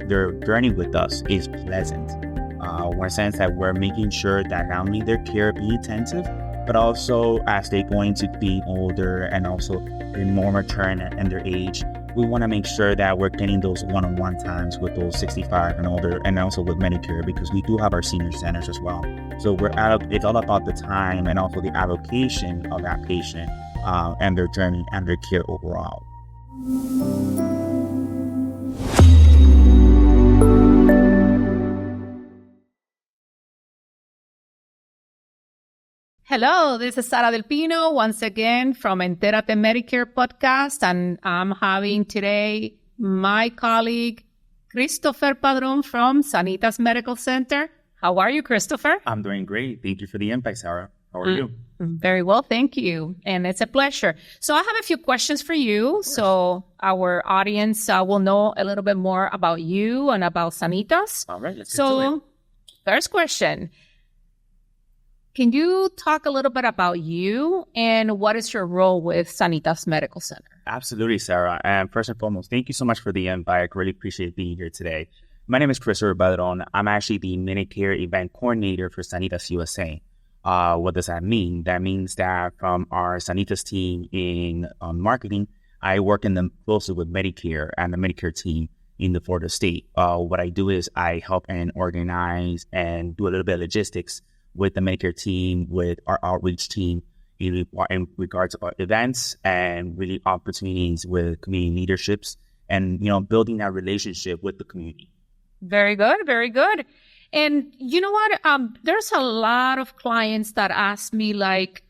their journey with us is pleasant. In a sense that we're making sure that not only their care be attentive, but also as they're going to be older and also in more mature in their age, we want to make sure that we're getting those one-on-one times with those 65 and older, and also with Medicare, because we do have our senior centers as well. So it's all about the time and also the allocation of that patient and their journey and their care overall. Hello, this is Sara Del Pino once again from Entérate Medicare podcast, and I'm having today my colleague Christopher Padron from Sanitas Medical Center. How are you, Christopher? I'm doing great. Thank you for the invite, Sarah. How are you? Very well, thank you. And it's a pleasure. So I have a few questions for you, so our audience will know a little bit more about you and about Sanitas. All right, let's get to it. First question. Can you talk a little bit about you and what is your role with Sanitas Medical Center? Absolutely, Sarah. And first and foremost, thank you so much for the invite. I really appreciate being here today. My name is Christopher Padron. I'm actually the Medicare event coordinator for Sanitas USA. What does that mean? That means that from our Sanitas team in marketing, I work in them closely with Medicare and the Medicare team in the Florida state. What I do is I help and organize and do a little bit of logistics with the Medicare team, with our outreach team in regards to our events and really opportunities with community leaderships and, building that relationship with the community. Very good. Very good. And you know what? There's a lot of clients that ask me, like,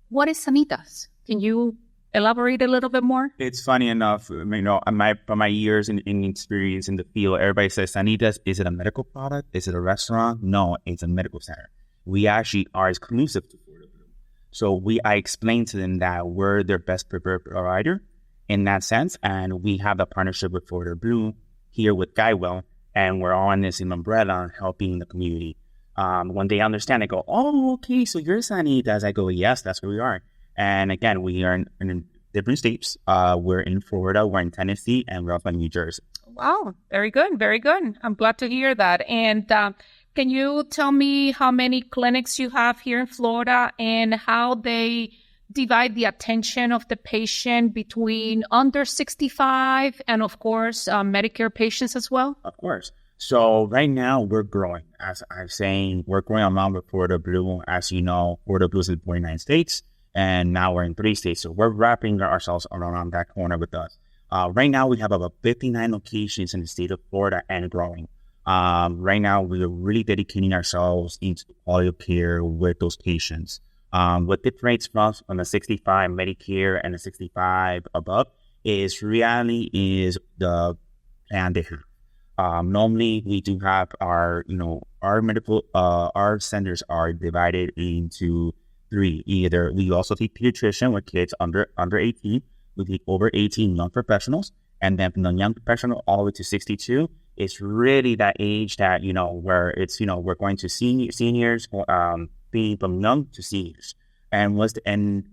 what is Sanitas? Can you elaborate a little bit more? It's funny enough, from my years in experience in the field, everybody says, Sanitas, is it a medical product? Is it a restaurant? No, it's a medical center. We actually are exclusive to Florida Blue. So I explained to them that we're their best preferred provider in that sense. And we have a partnership with Florida Blue here with GuideWell. And we're on this umbrella helping the community. When they understand, they go, oh, okay, so you're Sanitas. I go, yes, that's where we are. And again, we are in different states. We're in Florida, we're in Tennessee, and we're also in New Jersey. Wow, very good, very good. I'm glad to hear that. And can you tell me how many clinics you have here in Florida and how they divide the attention of the patient between under 65 and, of course, Medicare patients as well? Of course. So right now we're growing. As I'm saying, we're growing along with Florida Blue. As you know, Florida Blue is in 49 states, and now we're in 3 states. So we're wrapping ourselves around that corner with us. Right now we have about 59 locations in the state of Florida and growing. Right now we're really dedicating ourselves into the quality of care with those patients. What differentiates us from the 65 Medicare and the 65 above is the plan they have. Normally we do have our medical, our centers are divided into 3. Either we also take pediatrician with kids under 18, we take over 18 young professionals, and then from the young professional all the way to 62, it's really that age that, where it's, we're going to seniors, being from young to seniors. And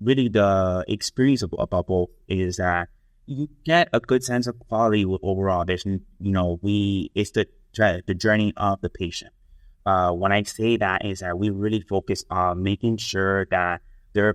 really the experience about both is that you get a good sense of quality overall. There's, it's the journey of the patient. When I say that is that we really focus on making sure that their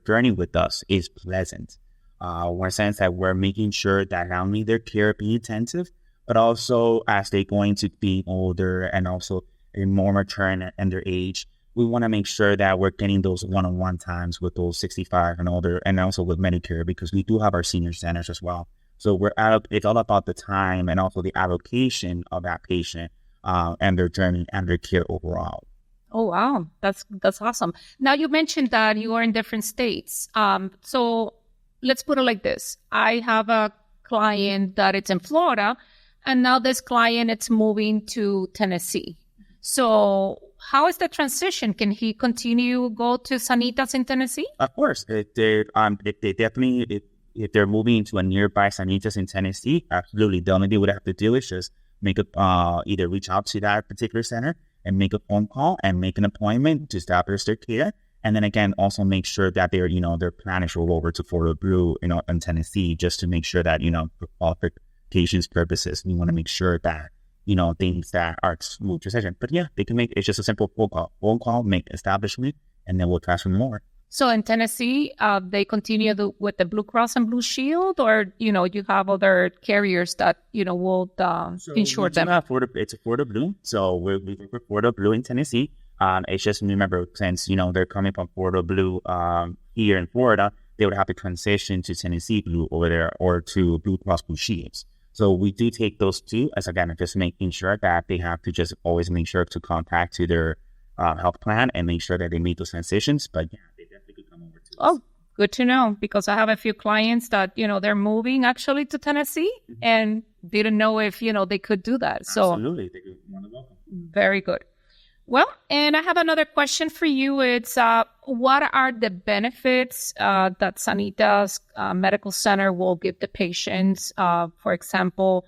journey with us is pleasant. In a sense that we're making sure that not only their care be attentive, but also as they're going to be older and also in more mature in their age, we want to make sure that we're getting those one-on-one times with those 65 and older, and also with Medicare, because we do have our senior centers as well. So it's all about the time and also the allocation of that patient and their journey and their care overall. Oh, wow. That's awesome. Now, you mentioned that you are in different states. So let's put it like this. I have a client that it's in Florida, and now this client, it's moving to Tennessee. So how is the transition? Can he continue go to Sanitas in Tennessee? Of course. If they're moving into a nearby Sanitas in Tennessee, absolutely. The only thing they would have to do is just either reach out to that particular center and make a phone call and make an appointment to establish their care. And then again, also make sure that their plan is rolled over to Florida Blue, in Tennessee, just to make sure that, patient's purposes. We want to make sure that, things that are smooth transition. But yeah, they can make, it's just a simple phone call, make establishment, and then we'll transfer them over. So in Tennessee, they continue with the Blue Cross and Blue Shield, or, you have other carriers that, will insure them? It's Florida Blue. So we work with Florida Blue in Tennessee. It's just, remember, since, they're coming from Florida Blue here in Florida, they would have to transition to Tennessee Blue over there or to Blue Cross Blue Shields. So we do take those two as, again, just making sure that they have to just always make sure to contact to their health plan and make sure that they meet those transitions. But yeah, they definitely could come over to us. Oh, good to know, because I have a few clients that, they're moving actually to Tennessee and didn't know if, they could do that. So absolutely. They could want to welcome. Very good. Well, and I have another question for you. It's what are the benefits that Sanita's medical center will give the patients? For example,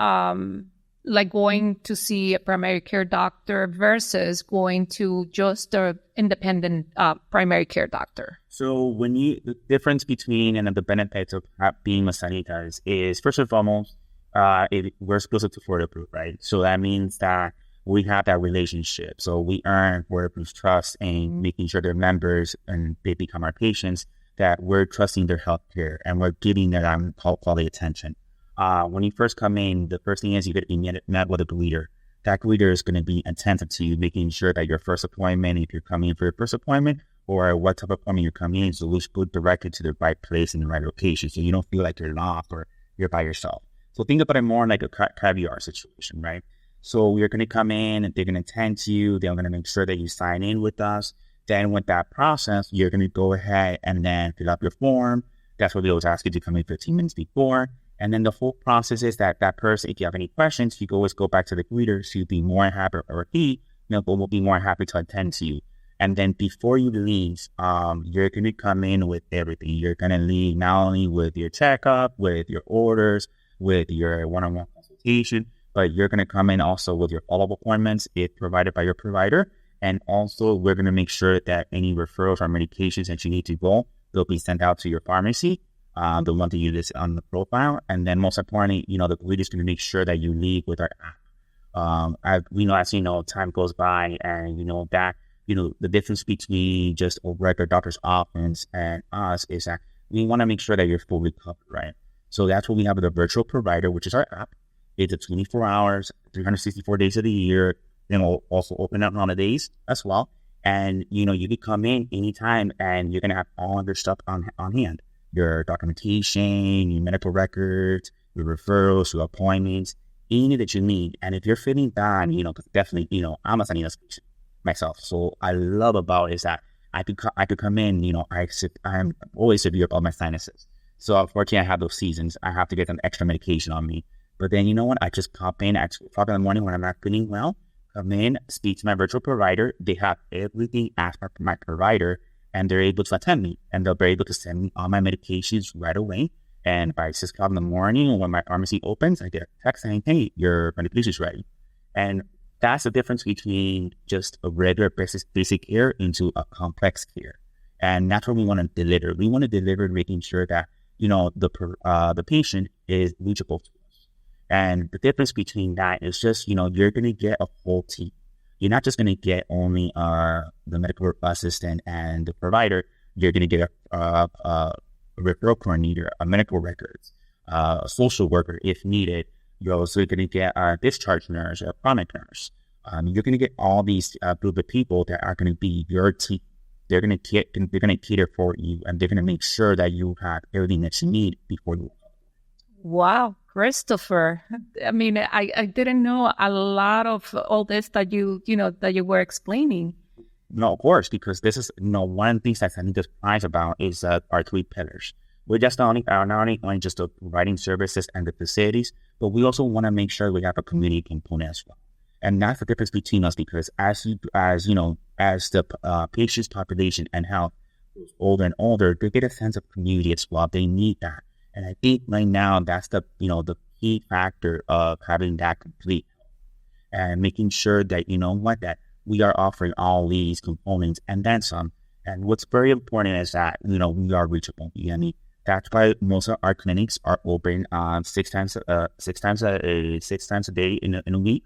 like going to see a primary care doctor versus going to just an independent primary care doctor. So the difference between and the benefits of being with Sanita's is first and foremost, we're exclusive to Florida Blue, right? So that means that we have that relationship. So we earn Florida Blue's trust in making sure they're members and they become our patients, that we're trusting their healthcare and we're giving them quality attention. When you first come in, the first thing is you're going to be met with a greeter. That greeter is going to be attentive to you, making sure that your first appointment, if you're coming in for your first appointment, or what type of appointment you're coming in, so we'll go directly to the right place and the right location, so you don't feel like you're lost or you're by yourself. So think about it more like a caviar situation, right? So we're going to come in and they're going to attend to you. They're going to make sure that you sign in with us. Then with that process, you're going to go ahead and then fill up your form. That's what we always ask you to come in 15 minutes before. And then the whole process is that person, if you have any questions, you can always go back to the greeter. So you'll be more happy, or will be more happy to attend to you. And then before you leave, you're going to come in with everything. You're going to leave not only with your checkup, with your orders, with your one-on-one consultation, but you're going to come in also with your follow-up appointments if provided by your provider. And also, we're going to make sure that any referrals or medications that you need to go, they'll be sent out to your pharmacy, the one that you list on the profile. And then most importantly, the greeter is going to make sure that you leave with our app. As you know, time goes by and the difference between just a regular doctor's office and us is that we want to make sure that you're fully covered, right? So that's what we have with a virtual provider, which is our app. It's a 24 hours, 364 days of the year. Also open up on the days as well. And, you can come in anytime and you're going to have all of your stuff on hand. Your documentation, your medical records, your referrals, your appointments, anything that you need. And if you're feeling bad, because definitely, I'm a sinus patient myself. So I love about is that I could come in, I'm always severe about my sinuses. So unfortunately, I have those seasons. I have to get some extra medication on me. But then you know what? I just pop in at 2 o'clock in the morning when I'm not feeling well, come in, speak to my virtual provider. They have everything asked by my provider, and they're able to attend me. And they'll be able to send me all my medications right away. And by 6 o'clock in the morning, when my pharmacy opens, I get a text saying, hey, your medication is ready. And that's the difference between just a regular basic care into a complex care. And that's what we want to deliver. We want to deliver making sure that, the patient is reachable to us. And the difference between that is just, you're going to get a whole team. You're not just going to get only the medical assistant and the provider. You're going to get a referral coordinator, a medical records, a social worker if needed. You're also going to get a discharge nurse, a chronic nurse. You're going to get all these group of people that are going to be your team. They're going to cater for you, and they're going to make sure that you have everything that you need before you. Wow, Christopher. I mean, I didn't know a lot of all this that you were explaining. No, of course, because this is, one of the things that I think surprised about is our 3 pillars. We're just not only just providing services and the facilities, but we also want to make sure we have a community component as well. And that's the difference between us, because as the patient's population and health goes older and older, they get a sense of community as well. They need that. And I think right now that's the key factor of having that complete and making sure that, that we are offering all these components and then some. And what's very important is that, we are reachable. That's why most of our clinics are open 6 times a day in a week,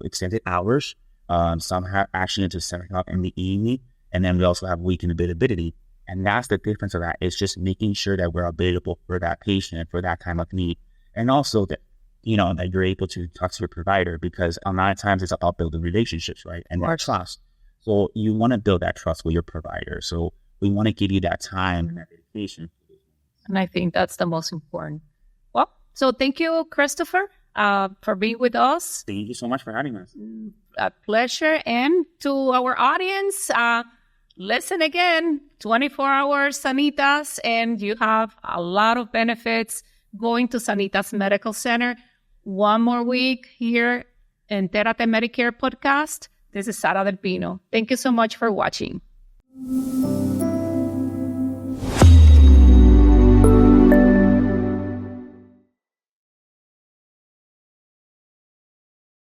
extended hours. Some have actually into 7 o'clock in the evening, and then we also have weekend availability. And that's the difference of that. It's just making sure that we're available for that patient for that time of need, and also that that you're able to talk to your provider, because a lot of times it's about building relationships, right? And that trust. So you want to build that trust with your provider. So we want to give you that time and that dedication. And I think that's the most important. Well, so thank you, Christopher, for being with us. Thank you so much for having us. A pleasure. And to our audience, listen again, 24 hours Sanitas, and you have a lot of benefits going to Sanitas Medical Center. One more week here in Entérate Medicare podcast. This is Sara Del Pino. Thank you so much for watching.